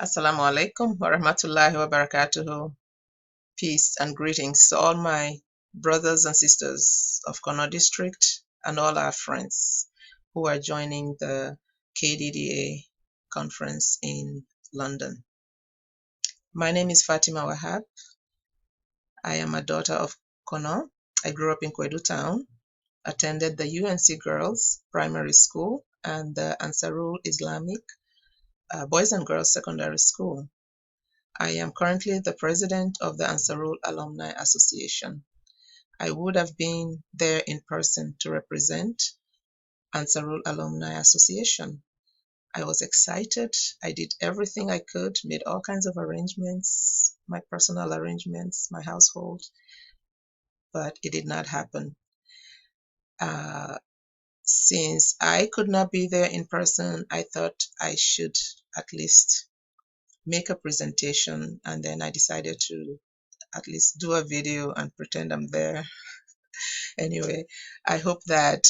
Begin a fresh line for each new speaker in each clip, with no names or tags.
Assalamu alaikum wa rahmatullahi wa barakatuhu. Peace and greetings to all my brothers and sisters of Kono district and all our friends who are joining the Kdda conference in London. My name is Fatima Wahab. I am a daughter of Kono. I grew up in Kwedu town, attended the UNC Girls Primary School and the ANSARUL Islamic Boys and Girls Secondary School. I am currently the president of the ANSARUL Alumni Association. I would have been there in person to represent ANSARUL Alumni Association. I was excited. I did everything I could, made all kinds of arrangements, my personal arrangements, my household, but it did not happen. Since I could not be there in person, I thought I should at least make a presentation, and then I decided to at least do a video and pretend I'm there. Anyway, I hope that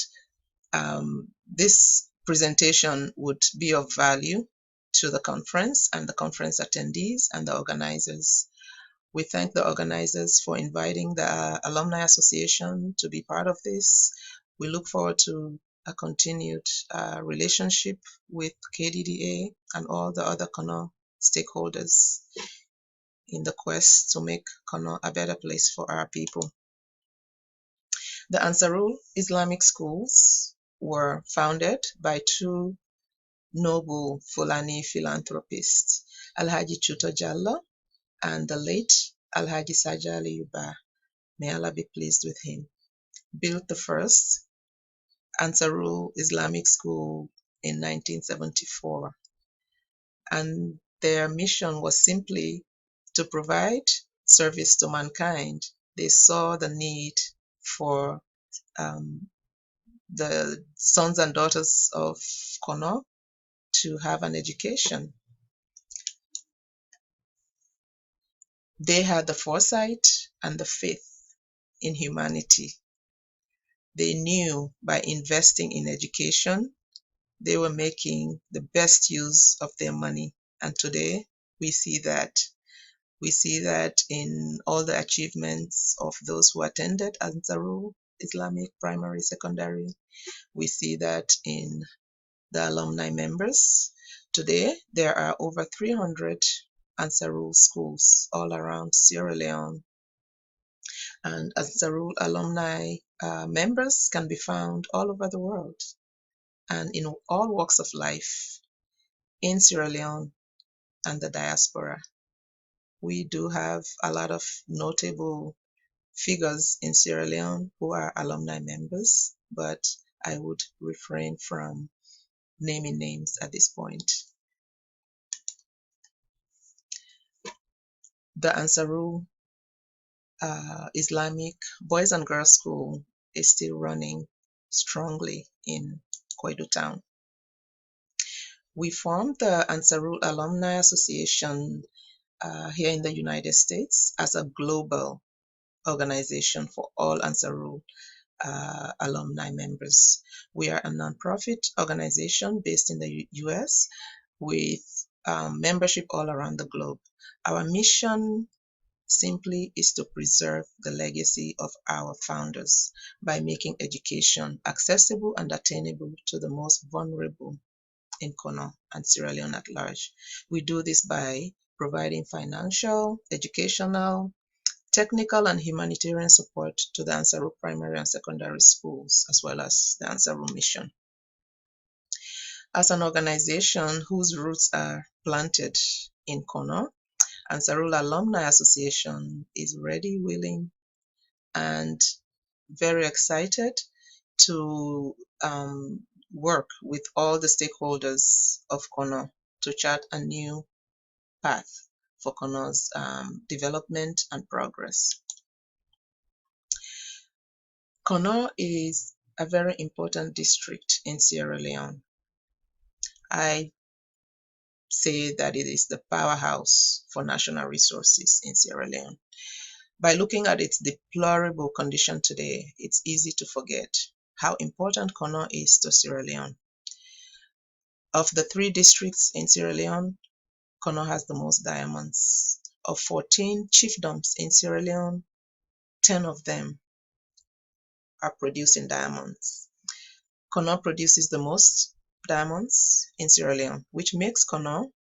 this presentation would be of value to the conference and the conference attendees and the organizers. We thank the organizers for inviting the Alumni Association to be part of this. We look forward to a continued relationship with Kdda and all the other Kono stakeholders in the quest to make Kono a better place for our people. The ANSARUL Islamic schools were founded by two noble Fulani philanthropists, Alhaji Chuto Jallo and the late Alhaji Sajali Yuba, may Allah be pleased with him, built the first ANSARUL Islamic school in 1974. And their mission was simply to provide service to mankind. They saw the need for the sons and daughters of Kono to have an education. They had the foresight and the faith in humanity. They knew by investing in education, they were making the best use of their money. And today we see that. We see that in all the achievements of those who attended ANSARUL Islamic Primary Secondary. We see that in the alumni members. Today, there are over 300 ANSARUL schools all around Sierra Leone. And ANSARUL alumni members can be found all over the world and in all walks of life in Sierra Leone and the diaspora. We do have a lot of notable figures in Sierra Leone who are alumni members, but I would refrain from naming names at this point. The ANSARUL Islamic Boys and Girls School is still running strongly in Kwedu town. We formed the ANSARUL Alumni Association here in the United States as a global organization for all ANSARUL alumni members. We are a nonprofit organization based in the US with membership all around the globe. Our mission simply is to preserve the legacy of our founders by making education accessible and attainable to the most vulnerable in Kono and Sierra Leone at large. We do this by providing financial, educational, technical, and humanitarian support to the ANSARUL primary and secondary schools, as well as the ANSARUL mission. As an organization whose roots are planted in Kono, ANSARUL Alumni Association is ready, willing, and very excited to work with all the stakeholders of Kono to chart a new path for Kono's development and progress. Kono is a very important district in Sierra Leone. I say that it is the powerhouse for national resources in Sierra Leone. By looking at its deplorable condition today, it's easy to forget how important Kono is to Sierra Leone. Of the 3 districts in Sierra Leone, Kono has the most diamonds. Of 14 chiefdoms in Sierra Leone, 10 of them are producing diamonds. Kono produces the most diamonds in Sierra Leone, which makes Kono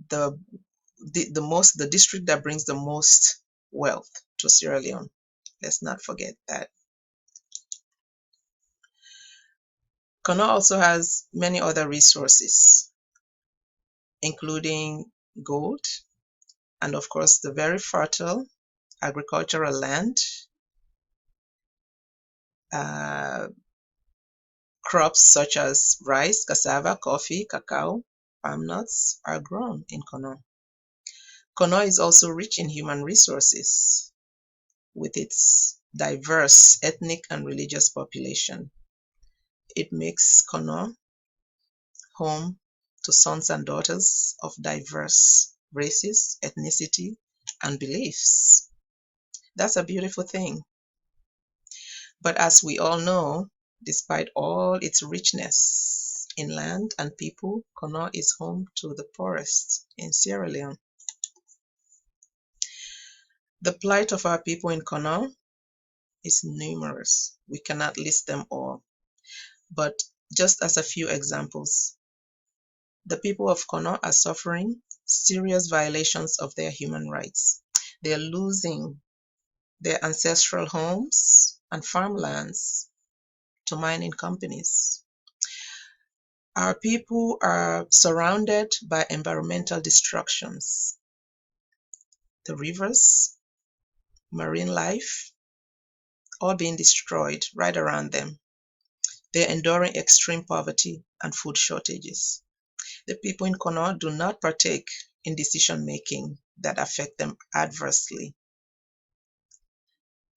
the district that brings the most wealth to Sierra Leone. Let's not forget that. Kono also has many other resources, including gold and, of course, the very fertile agricultural land. Crops such as rice, cassava, coffee, cacao, palm nuts are grown in Kono. Kono is also rich in human resources with its diverse ethnic and religious population. It makes Kono home to sons and daughters of diverse races, ethnicity, and beliefs. That's a beautiful thing. But as we all know, despite all its richness in land and people, Kono is home to the poorest in Sierra Leone. The plight of our people in Kono is numerous. We cannot list them all. But just as a few examples, the people of Kono are suffering serious violations of their human rights. They are losing their ancestral homes and farmlands to mining companies. Our people are surrounded by environmental destructions. The rivers, marine life, all being destroyed right around them. They're enduring extreme poverty and food shortages. The people in Kono do not partake in decision making that affect them adversely.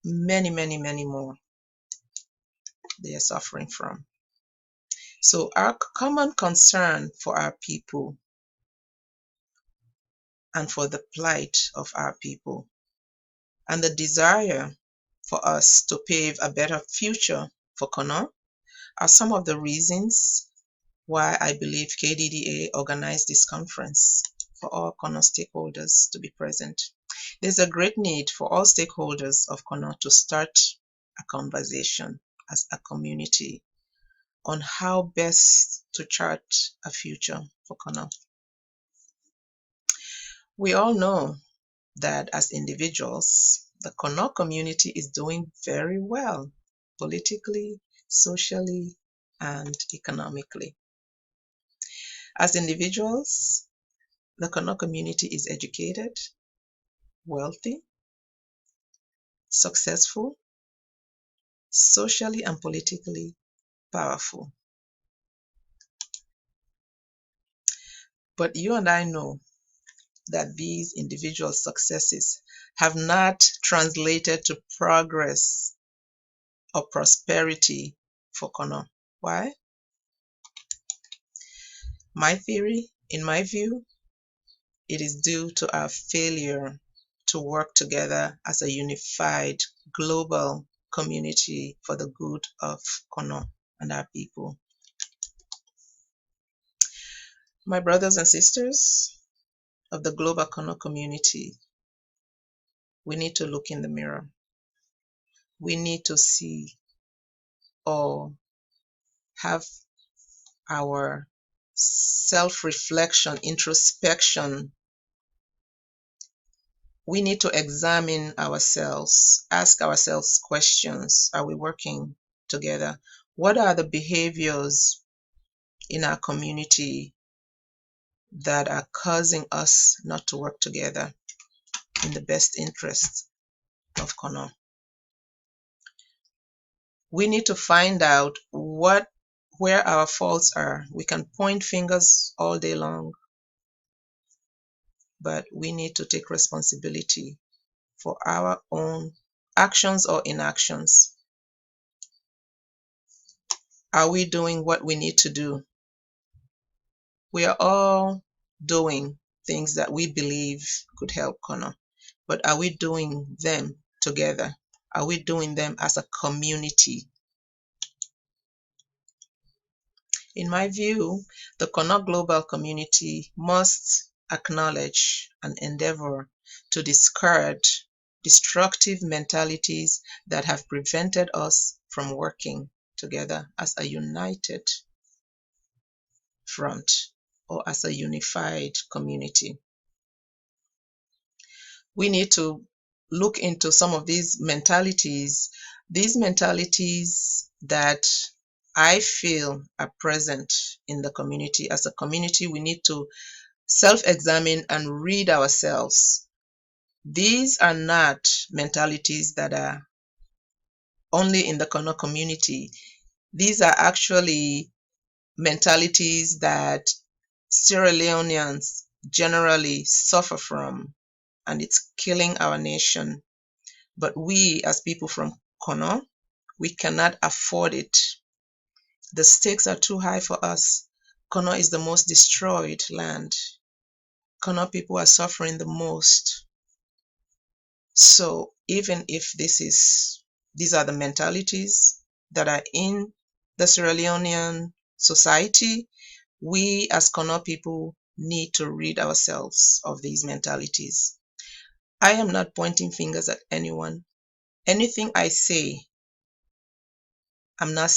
Many, many, many more they are suffering from. So our common concern for our people and for the plight of our people and the desire for us to pave a better future for Kono are some of the reasons why I believe Kdda organized this conference for all Kono stakeholders to be present. There's a great need for all stakeholders of Kono to start a conversation as a community on how best to chart a future for Kono. We all know that as individuals, the Kono community is doing very well politically, socially, and economically. As individuals, the Kono community is educated, wealthy, successful, socially and politically powerful. But you and I know that these individual successes have not translated to progress or prosperity for Kono. Why? My theory, in my view, it is due to our failure to work together as a unified global community for the good of Kono and our people. My brothers and sisters of the global Kono community, we need to look in the mirror. We need to see or have our self-reflection, introspection. We need to examine ourselves, ask ourselves questions. Are we working together? What are the behaviors in our community that are causing us not to work together in the best interest of Kono? We need to find out where our faults are. We can point fingers all day long, but we need to take responsibility for our own actions or inactions. Are we doing what we need to do? We are all doing things that we believe could help Kono, but are we doing them together? Are we doing them as a community? In my view, the Kono global community must acknowledge and endeavor to discard destructive mentalities that have prevented us from working together as a united front or as a unified community. We need to look into some of these mentalities that I feel are present in the community. As a community, we need to self-examine and read ourselves. These are not mentalities that are only in the Kono community. These are actually mentalities that Sierra Leoneans generally suffer from, and it's killing our nation. But we, as people from Kono, we cannot afford it. The stakes are too high for us. Kono is the most destroyed land. Kono people are suffering the most. So even if these are the mentalities that are in the Sierra Leonean society, we as Kono people need to rid ourselves of these mentalities. I am not pointing fingers at anyone. Anything I say, I'm not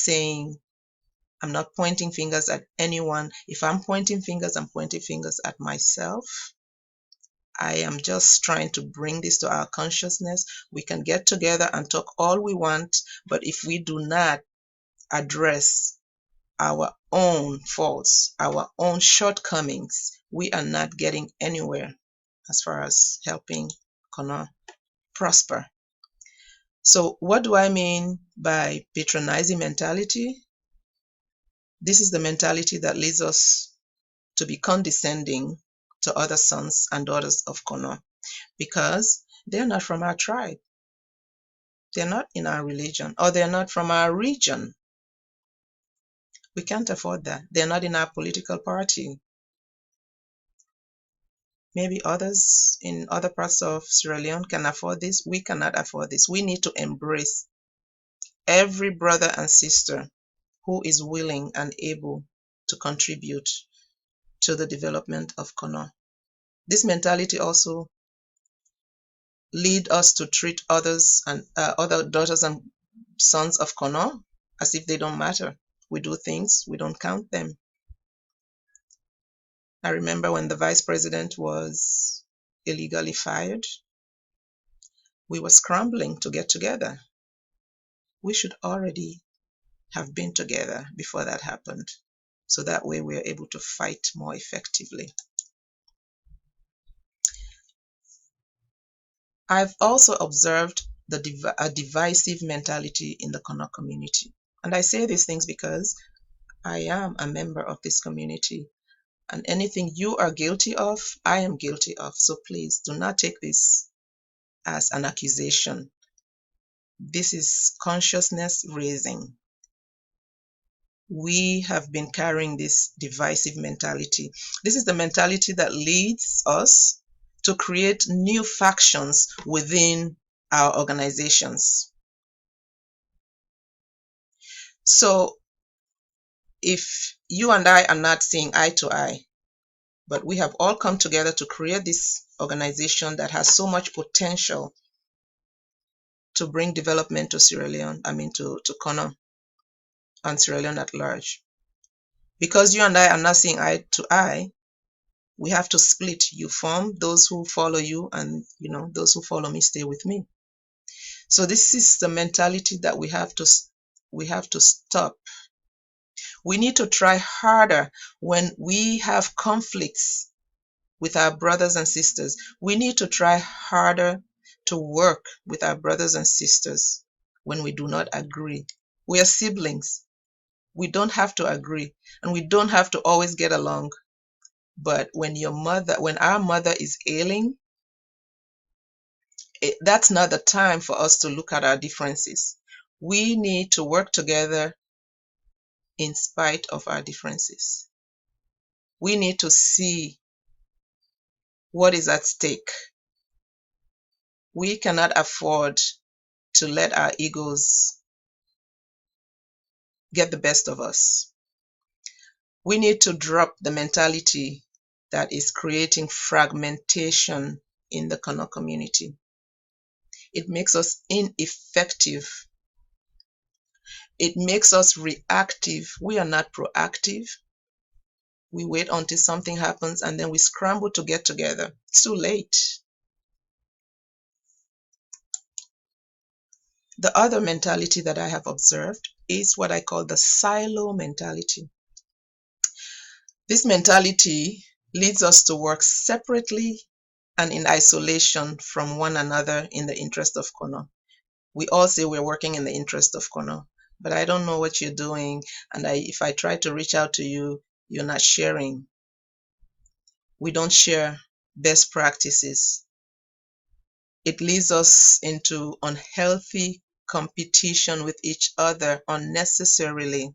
pointing fingers at anyone. If I'm pointing fingers, I'm pointing fingers at myself. I am just trying to bring this to our consciousness. We can get together and talk all we want, but if we do not address our own faults, our own shortcomings, we are not getting anywhere as far as helping Kono prosper. So what do I mean by patronizing mentality? This is the mentality that leads us to be condescending to other sons and daughters of Kono because they're not from our tribe. They're not in our religion, or they're not from our region. We can't afford that. They're not in our political party. Maybe others in other parts of Sierra Leone can afford this. We cannot afford this. We need to embrace every brother and sister who is willing and able to contribute to the development of Kono. This mentality also lead us to treat others and other daughters and sons of Kono as if they don't matter. We do things, we don't count them. I remember when the vice president was illegally fired, we were scrambling to get together. We should already have been together before that happened. So that way we are able to fight more effectively. I've also observed a divisive mentality in the Kono community. And I say these things because I am a member of this community. And anything you are guilty of, I am guilty of. So please do not take this as an accusation. This is consciousness raising. We have been carrying this divisive mentality. This is the mentality that leads us to create new factions within our organizations. So if you and I are not seeing eye to eye, but we have all come together to create this organization that has so much potential to bring development to Sierra Leone, to Kono and Sierra Leone at large. Because you and I are not seeing eye to eye, we have to split. You form, those who follow you, and those who follow me stay with me. So this is the mentality that we have to stop. We need to try harder when we have conflicts with our brothers and sisters. We need to try harder to work with our brothers and sisters when we do not agree. We are siblings. We don't have to agree, and we don't have to always get along. But when our mother is ailing, that's not the time for us to look at our differences. We need to work together in spite of our differences. We need to see what is at stake. We cannot afford to let our egos get the best of us. We need to drop the mentality that is creating fragmentation in the Kono community. It makes us ineffective. It makes us reactive. We are not proactive. We wait until something happens and then we scramble to get together. It's too late. The other mentality that I have observed is what I call the silo mentality. This mentality leads us to work separately and in isolation from one another in the interest of Kono. We all say we're working in the interest of Kono, but I don't know what you're doing, and if I try to reach out to you, you're not sharing. We don't share best practices. It leads us into unhealthy competition with each other unnecessarily.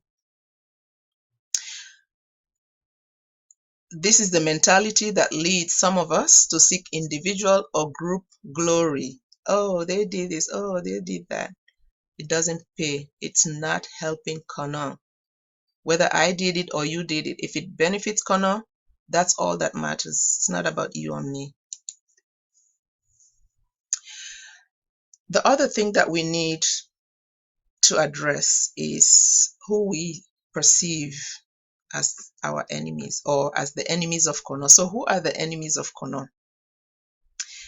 This is the mentality that leads some of us to seek individual or group glory. Oh, they did this. Oh, they did that. It doesn't pay. It's not helping Kono. Whether I did it or you did it, if it benefits Kono, that's all that matters. It's not about you and me. The other thing that we need to address is who we perceive as our enemies or as the enemies of Kono. So who are the enemies of Kono?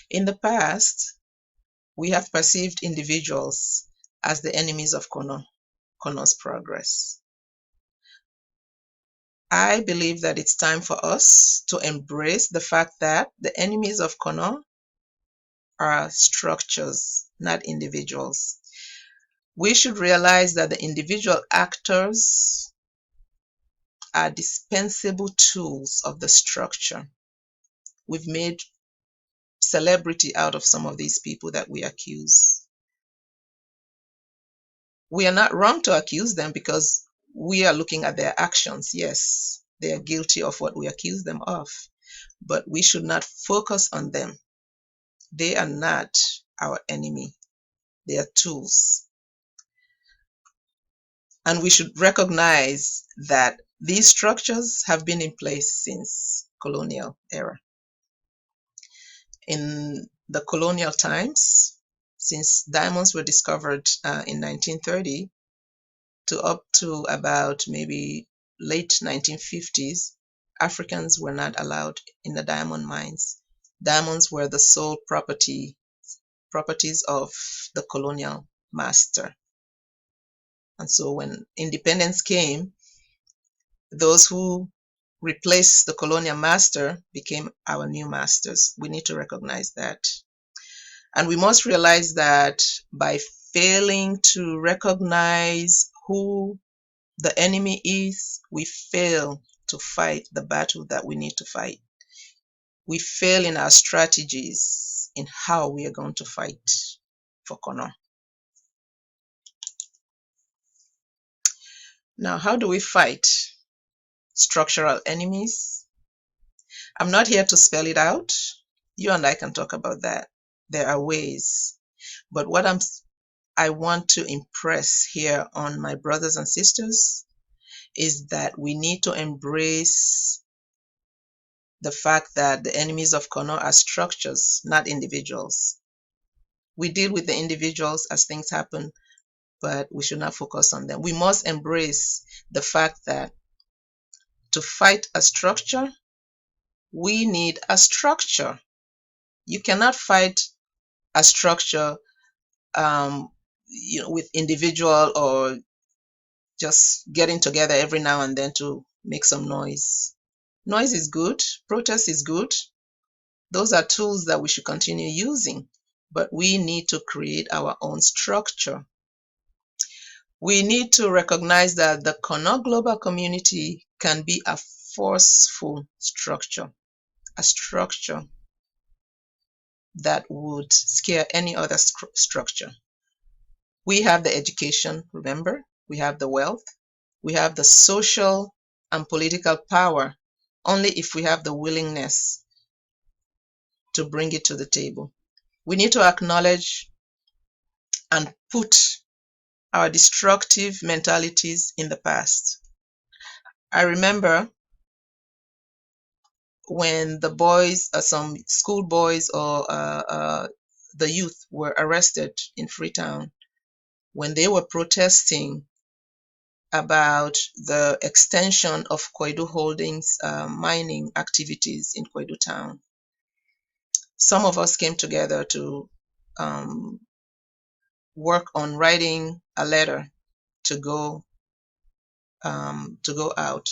In the past, we have perceived individuals as the enemies of Kono's progress. I believe that it's time for us to embrace the fact that the enemies of Kono are structures, not individuals. We should realize that the individual actors are dispensable tools of the structure. We've made celebrity out of some of these people that we accuse. We are not wrong to accuse them because we are looking at their actions. Yes, they are guilty of what we accuse them of, but we should not focus on them. They are not our enemy. They are tools. And we should recognize that these structures have been in place since colonial era. In the colonial times, since diamonds were discovered in 1930 to up to about maybe late 1950s, Africans were not allowed in the diamond mines. Diamonds were the sole properties of the colonial master. And so when independence came, those who replaced the colonial master became our new masters. We need to recognize that. And we must realize that by failing to recognize who the enemy is, we fail to fight the battle that we need to fight. We fail in our strategies in how we are going to fight for Kono. Now, how do we fight structural enemies? I'm not here to spell it out. You and I can talk about that. There are ways. But what I want to impress here on my brothers and sisters is that we need to embrace the fact that the enemies of Kono are structures, not individuals. We deal with the individuals as things happen, but we should not focus on them. We must embrace the fact that to fight a structure, we need a structure. You cannot fight a structure with individual or just getting together every now and then to make some noise. Noise is good. Protest is good. Those are tools that we should continue using, but we need to create our own structure. We need to recognize that the Kono global community can be a forceful structure, a structure that would scare any other structure. We have the education, remember? We have the wealth. We have the social and political power, only if we have the willingness to bring it to the table. We need to acknowledge and put our destructive mentalities in the past. I remember when the boys, some school boys or the youth were arrested in Freetown, when they were protesting about the extension of Koidu Holdings mining activities in Koidu town. Some of us came together to work on writing a letter to go out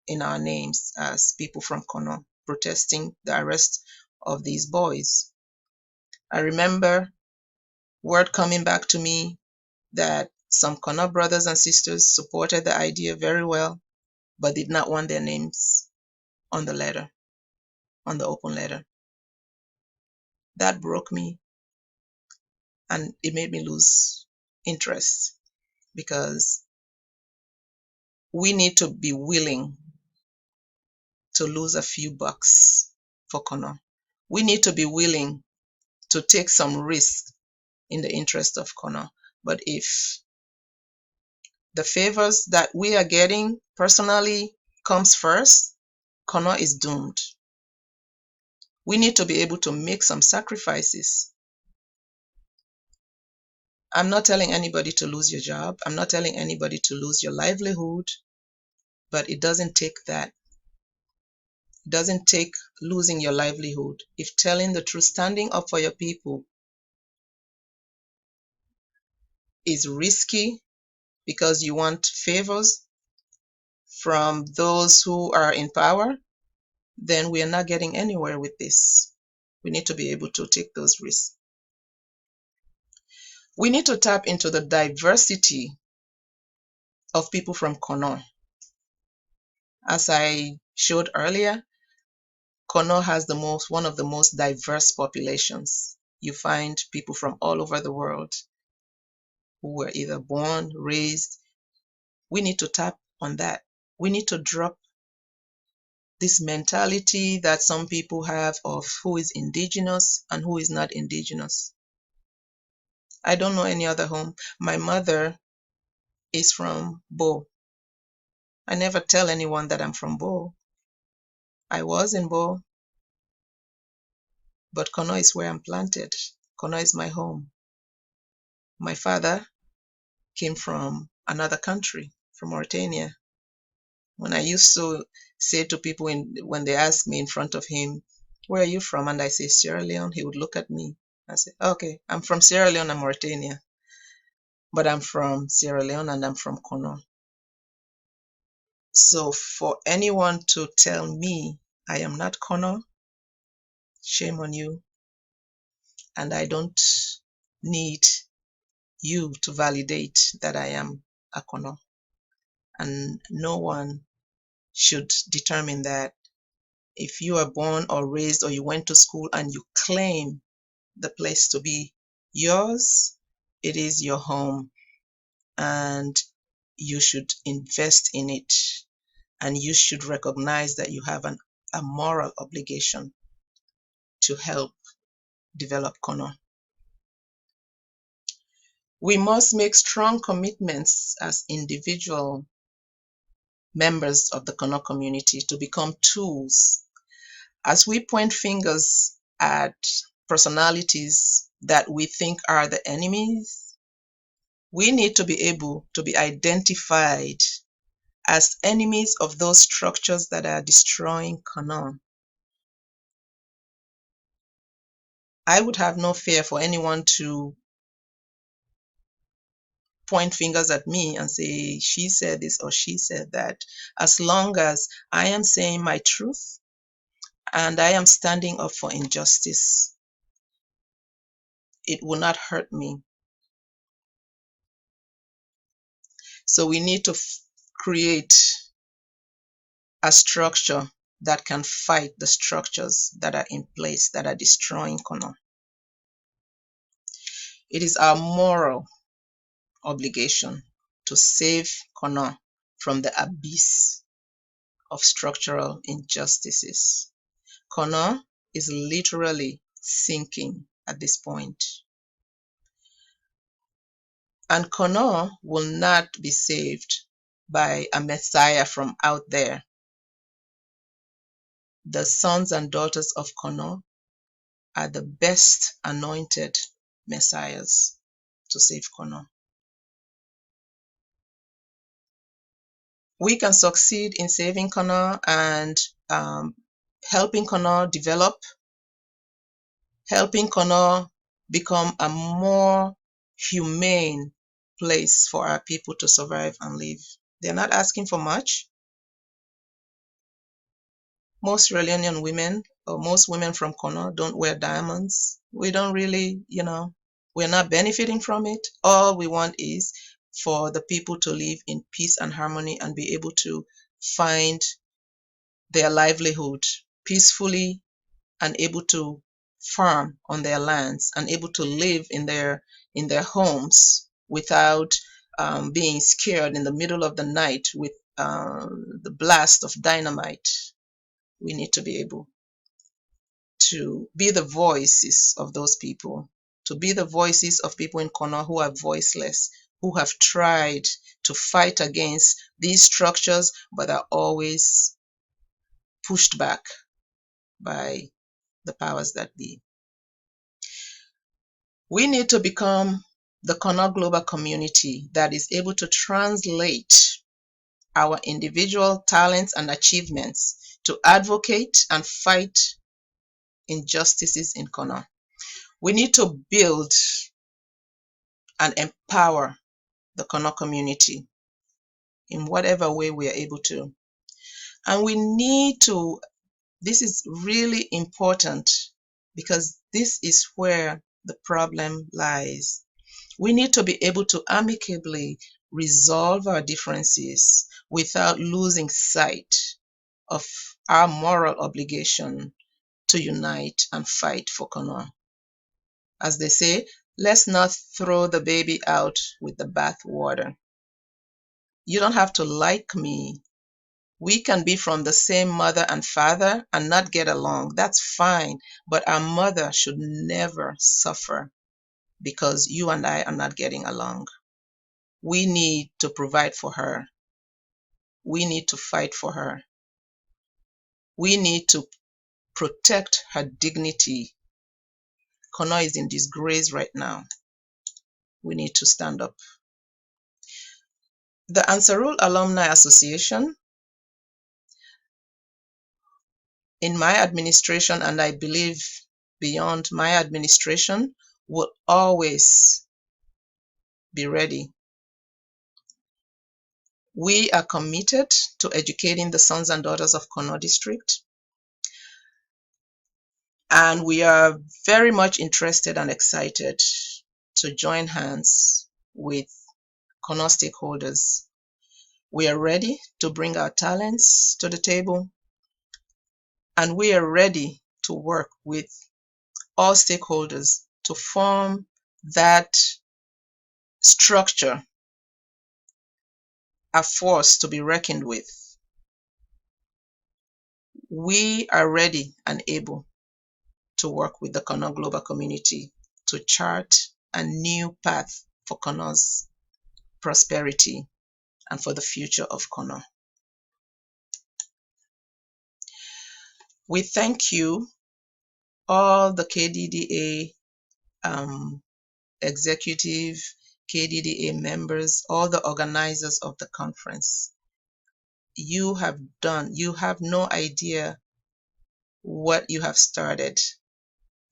in our names as people from Kono protesting the arrest of these boys. I remember word coming back to me that some Kono brothers and sisters supported the idea very well, but did not want their names on the letter, on the open letter. That broke me, and it made me lose interest, because we need to be willing to lose a few bucks for Kono. We need to be willing to take some risk in the interest of Kono. But if the favors that we are getting personally comes first, Kono is doomed. We need to be able to make some sacrifices. I'm not telling anybody to lose your job. I'm not telling anybody to lose your livelihood, but it doesn't take that. It doesn't take losing your livelihood. If telling the truth, standing up for your people is risky because you want favors from those who are in power, then we are not getting anywhere with this. We need to be able to take those risks. We need to tap into the diversity of people from Kono. As I showed earlier, Kono has one of the most diverse populations. You find people from all over the world who were either born, raised. We need to tap on that. We need to drop this mentality that some people have of who is indigenous and who is not indigenous. I don't know any other home. My mother is from Bo. I never tell anyone that I'm from Bo. I was in Bo, but Kono is where I'm planted. Kono is my home. My father came from another country, from Mauritania. When I used to say to people when they ask me in front of him, where are you from? And I say Sierra Leone, he would look at me. I say, okay, I'm from Sierra Leone and Mauritania, but I'm from Sierra Leone and I'm from Kono. So for anyone to tell me I am not Kono, shame on you. And I don't need you to validate that I am a Kono. And no one should determine that. If you are born or raised or you went to school and you claim the place to be yours, it is your home, and you should invest in it, and you should recognize that you have a moral obligation to help develop Kono. We must make strong commitments as individual members of the Kono community to become tools. As we point fingers at personalities that we think are the enemies, we need to be able to be identified as enemies of those structures that are destroying Kono. I would have no fear for anyone to point fingers at me and say, she said this or she said that, as long as I am saying my truth and I am standing up for injustice. It will not hurt me. So we need to create a structure that can fight the structures that are in place that are destroying Kono. It is our moral obligation to save Kono from the abyss of structural injustices. Kono is literally sinking at this point. And Kono will not be saved by a Messiah from out there. the sons and daughters of Kono are the best anointed messiahs to save Kono. We can succeed in saving Kono and helping Kono develop, helping Kono become a more humane place for our people to survive and live. They're not asking for much. Most Sierra Leonean women, or most women from Kono, don't wear diamonds. We don't really, we're not benefiting from it. All we want is for the people to live in peace and harmony and be able to find their livelihood peacefully and able to farm on their lands and able to live in their homes without being scared in the middle of the night with the blast of dynamite. We need to be able to be the voices of those people, to be the voices of people in Kono who are voiceless, who have tried to fight against these structures but are always pushed back by the powers that be. We need to become the Kono global community that is able to translate our individual talents and achievements to advocate and fight injustices in Kono. We need to build and empower the Kono community in whatever way we are able to. And we need to, this is really important because this is where the problem lies. We need to be able to amicably resolve our differences without losing sight of our moral obligation to unite and fight for Kono. As they say, let's not throw the baby out with the bathwater. You don't have to like me. We can be from the same mother and father and not get along. That's fine. But our mother should never suffer because you and I are not getting along. We need to provide for her. We need to fight for her. We need to protect her dignity. Kono is in disgrace right now. We need to stand up. The ANSARUL Alumni Association, in my administration, and I believe beyond my administration, will always be ready. We are committed to educating the sons and daughters of Kono District, and we are very much interested and excited to join hands with Kono stakeholders. We are ready to bring our talents to the table, and we are ready to work with all stakeholders to form that structure, a force to be reckoned with. We are ready and able to work with the Kono global community to chart a new path for Kono's prosperity and for the future of Kono. We thank you, all the Kdda executive, Kdda members, all the organizers of the conference. You have no idea what you have started.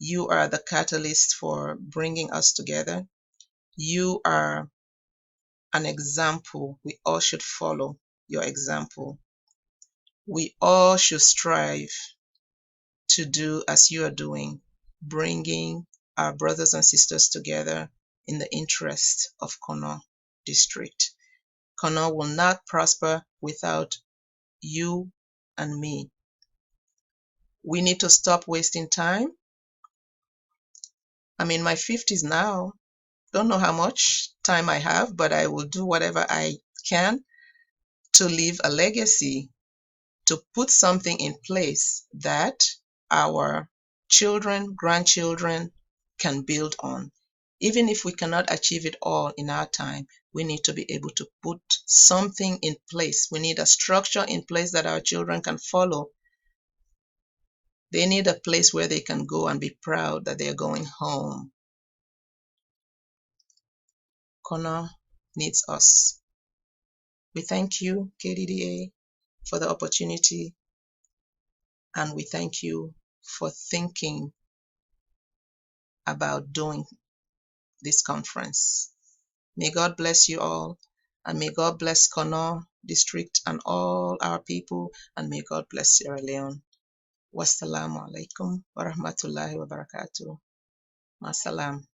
You are the catalyst for bringing us together. You are an example. We all should follow your example. We all should strive to do as you are doing, bringing our brothers and sisters together in the interest of Kono District. Kono will not prosper without you and me. We need to stop wasting time. I'm in my 50s now. Don't know how much time I have, but I will do whatever I can to leave a legacy, to put something in place that our children, grandchildren can build on. Even if we cannot achieve it all in our time, we need to be able to put something in place. We need a structure in place that our children can follow They need a place where they can go and be proud that they're going home. Kona needs us. We thank you, Kdda, for the opportunity, and we thank you for thinking about doing this conference. May God bless you all, and may God bless Kona district and all our people, and may God bless Sierra Leone. Wassalamu alaikum wa rahmatullahi wa barakatuh. Masalam.